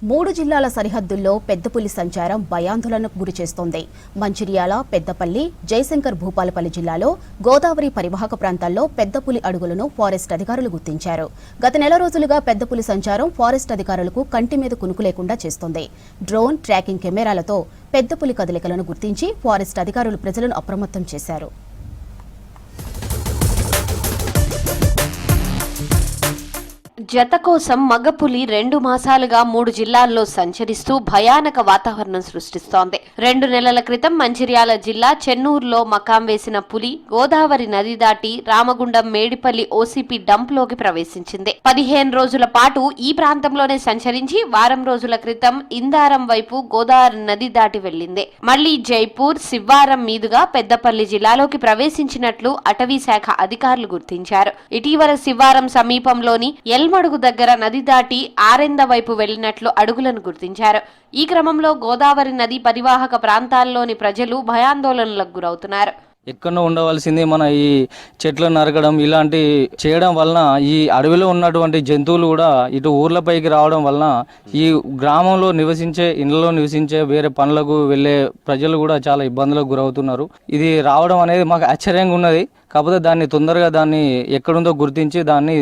3 జిల్లాల సరిహద్దుల్లో పెద్దపులి సంచారం భయాందోళనకు గురిచేస్తోంది. మంచిర్యాల, పెద్దపల్లి, జయశంకర్ భూపాలపల్లి జిల్లాలో గోదావరి పరివాహక ప్రాంతాల్లో పెద్దపులి అడుగులను ఫారెస్ట్ అధికారులు గుర్తించారు. గత నెల రోజులుగా పెద్దపులి సంచారం ఫారెస్ట్ అధికారులకు కంటి మీద కునుకు లేకుండా చేస్తోంది. డ్రోన్, ట్రాకింగ్ కెమెరాలతో పెద్దపులి కదలికలను గుర్తించి ఫారెస్ట్ అధికారులు ప్రజలను అప్రమత్తం చేశారు. జత కోసం మగపులి 2 మాసాలుగా 3 జిల్లాల్లో సంచరిస్తూ భయానక వాతావరణం సృష్టిస్తోంది. 2 నెలల క్రితం మంచిర్యాల జిల్లా చెన్నూరులో మకాం వేసిన పులి గోదావరి నది దాటి రామగుండం మేడిపల్లి ఓసీపీ డంప్లోకి ప్రవేశించింది. 15 రోజుల పాటు ఈ ప్రాంతంలోనే సంచరించి వారం రోజుల క్రితం ఇందారం వైపు గోదావరి నది దాటి వెళ్లింది. మళ్లీ జైపూర్, శివ్వారం మీదుగా పెద్దపల్లి జిల్లాలోకి ప్రవేశించినట్లు అటవీ శాఖ అధికారులు గుర్తించారు. ఇటీవల శివ్వారం సమీపంలోని మడుగు దగ్గర నది దాటి ఆరెంద వైపు వెళ్లినట్లు అడుగులను గుర్తించారు. ఈ క్రమంలో గోదావరి నది పరివాహక ప్రాంతాల్లోని ప్రజలు భయాందోళనలకు గురవుతున్నారు. ఎక్కడో ఉండవలసింది మన ఈ చెట్లు నరకడం ఇలాంటి చేయడం వలన ఈ అడవిలో ఉన్నటువంటి జంతువులు కూడా ఇటు ఊర్లపైకి రావడం వలన ఈ గ్రామంలో ఇళ్లలో నివసించే వేరే పనులకు వెళ్ళే ప్రజలు కూడా చాలా ఇబ్బందులకు గురవుతున్నారు. ఇది రావడం అనేది మాకు ఆశ్చర్యంగా ఉన్నది. కాకపోతే దాన్ని తొందరగా ఎక్కడుందో గుర్తించి దాన్ని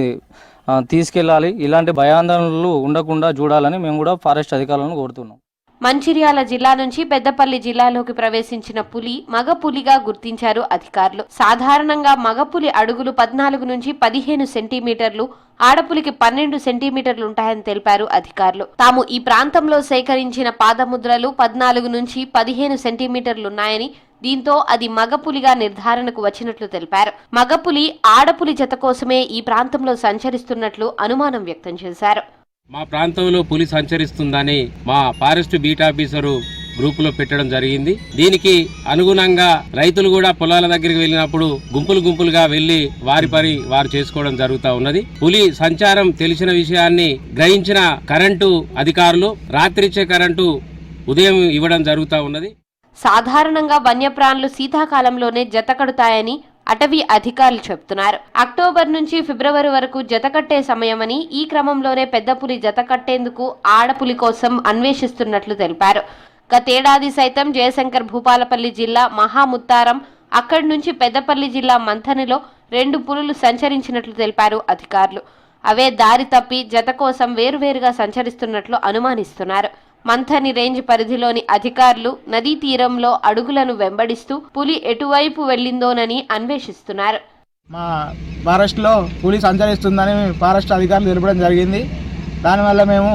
తీసుకెళ్లాలి. ఇలాంటి భయాందోళనలు ఉండకుండా చూడాలని మేము కూడా ఫారెస్ట్ అధికారులను కోరుతున్నాం. మంచిర్యాల జిల్లా నుంచి పెద్దపల్లి జిల్లాలోకి ప్రవేశించిన పులి మగపులిగా గుర్తించారు అధికారులు. సాధారణంగా మగపులి అడుగులు 14 నుంచి 15 సెంటీమీటర్లు, ఆడపులికి 12 సెంటీమీటర్లు ఉంటాయని తెలిపారు అధికారులు. తాము ఈ ప్రాంతంలో సేకరించిన పాదముద్రలు 14 నుంచి 15 సెంటీమీటర్లున్నాయని, దీంతో అది మగపులిగా నిర్ధారణకు వచ్చినట్లు తెలిపారు. మగపులి ఆడపులి జత కోసమే ఈ ప్రాంతంలో సంచరిస్తున్నట్లు అనుమానం వ్యక్తం చేశారు. మా ప్రాంతంలో పులి సంచరిస్తుందని మా ఫారెస్ట్ బీట్ ఆఫీసరు గ్రూపులో పెట్టడం జరిగింది. దీనికి అనుగుణంగా రైతులు కూడా పొలాల దగ్గరికి వెళ్ళినప్పుడు గుంపులుగా వెళ్లి వారి పని వారు చేసుకోవడం జరుగుతూ ఉన్నది. పులి సంచారం తెలిసిన విషయాన్ని గ్రహించిన కరెంటు అధికారులు రాత్రిచ్చే కరెంటు ఉదయం ఇవ్వడం జరుగుతూ ఉన్నది. సాధారణంగా వన్యప్రాణులు శీతాకాలంలోనే జత కడతాయని అటవీ అధికారులు చెబుతున్నారు. అక్టోబర్ నుంచి ఫిబ్రవరి వరకు జతకట్టే సమయమని, ఈ క్రమంలోనే పెద్దపులి జతకట్టేందుకు ఆడపులి కోసం అన్వేషిస్తున్నట్లు తెలిపారు. గతేడాది సైతం జయశంకర్ భూపాలపల్లి జిల్లా మహాముత్తారం, అక్కడి నుంచి పెద్దపల్లి జిల్లా మంథనిలో 2 పులులు సంచరించినట్లు తెలిపారు అధికారులు. అవే దారి తప్పి జత కోసం వేరువేరుగా సంచరిస్తున్నట్లు అనుమానిస్తున్నారు. మంథని రేంజ్ పరిధిలోని అధికారులు నదీ తీరంలో అడుగులను వెంబడిస్తూ పులి ఎటువైపు వెళ్లిందోనని అన్వేషిస్తున్నారు. మా ఫారెస్ట్లో పులి సంచరిస్తుందని ఫారెస్ట్ అధికారులు తెలపడం జరిగింది. దానివల్ల మేము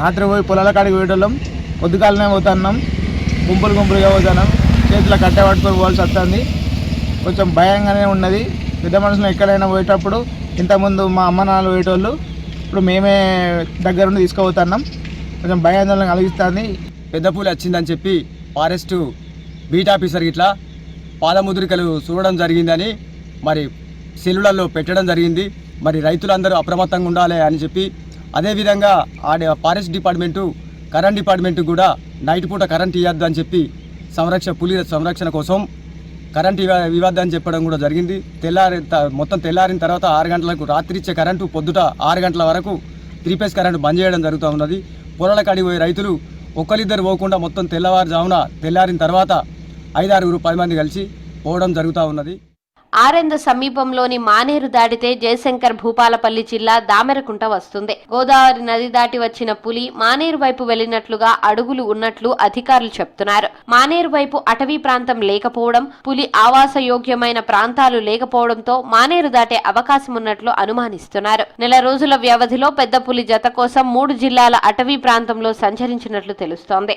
రాత్రి పోయి పొలాల కాడికి పోయేటోళ్ళం, పొద్దుకాలనే పోతున్నాం, గుంపులుగా పోతున్నాం, చేతిలో కట్టె పట్టుకొని పోవాల్సి వస్తుంది. కొంచెం భయంగానే ఉన్నది. పెద్ద మనుషులు ఎక్కడైనా పోయేటప్పుడు ఇంతకుముందు మా అమ్మ నాన్నలు పోయేటోళ్ళు, ఇప్పుడు మేమే దగ్గరుండి తీసుకుపోతున్నాం. కొంచెం భయాందోళన కలిగిస్తుంది. పెద్ద పులి వచ్చిందని చెప్పి ఫారెస్ట్ బీట్ ఆఫీసర్ ఇట్లా పాదముద్రికలు చూడడం జరిగిందని మరి సెల్లులలో పెట్టడం జరిగింది. మరి రైతులందరూ అప్రమత్తంగా ఉండాలి అని చెప్పి, అదేవిధంగా ఫారెస్ట్ డిపార్ట్మెంటు, కరెంట్ డిపార్ట్మెంటు కూడా నైట్ పూట కరెంట్ ఇవ్వద్దు అని చెప్పి పులి సంరక్షణ కోసం కరెంట్ ఇవ్వద్దని చెప్పడం కూడా జరిగింది. మొత్తం తెల్లారిన తర్వాత 6 గంటలకు రాత్రి ఇచ్చే కరెంటు పొద్దుట 6 గంటల వరకు 3 ఫేజ్ కరెంటు బంద్ చేయడం జరుగుతూ ఉన్నది. పొలాల కాడికి పోయే రైతులు ఒక్కరిద్దరు పోకుండా మొత్తం తెల్లారిన తర్వాత 5-6 10 మంది కలిసి పోవడం జరుగుతూ ఉన్నది. ఆరెంద సమీపంలోని మానేరు దాటితే జయశంకర్ భూపాలపల్లి జిల్లా దామెరకుంట వస్తుంది. గోదావరి నది దాటి వచ్చిన పులి మానేరు వైపు వెళ్లినట్లుగా అడుగులు ఉన్నట్లు అధికారులు చెప్తున్నారు. మానేరు వైపు అటవీ ప్రాంతం లేకపోవడం, పులి ఆవాసయోగ్యమైన ప్రాంతాలు లేకపోవడంతో మానేరు దాటే అవకాశం ఉన్నట్లు అనుమానిస్తున్నారు. నెల రోజుల వ్యవధిలో పెద్ద పులి జత కోసం 3 జిల్లాల అటవీ ప్రాంతంలో సంచరించినట్లు తెలుస్తోంది.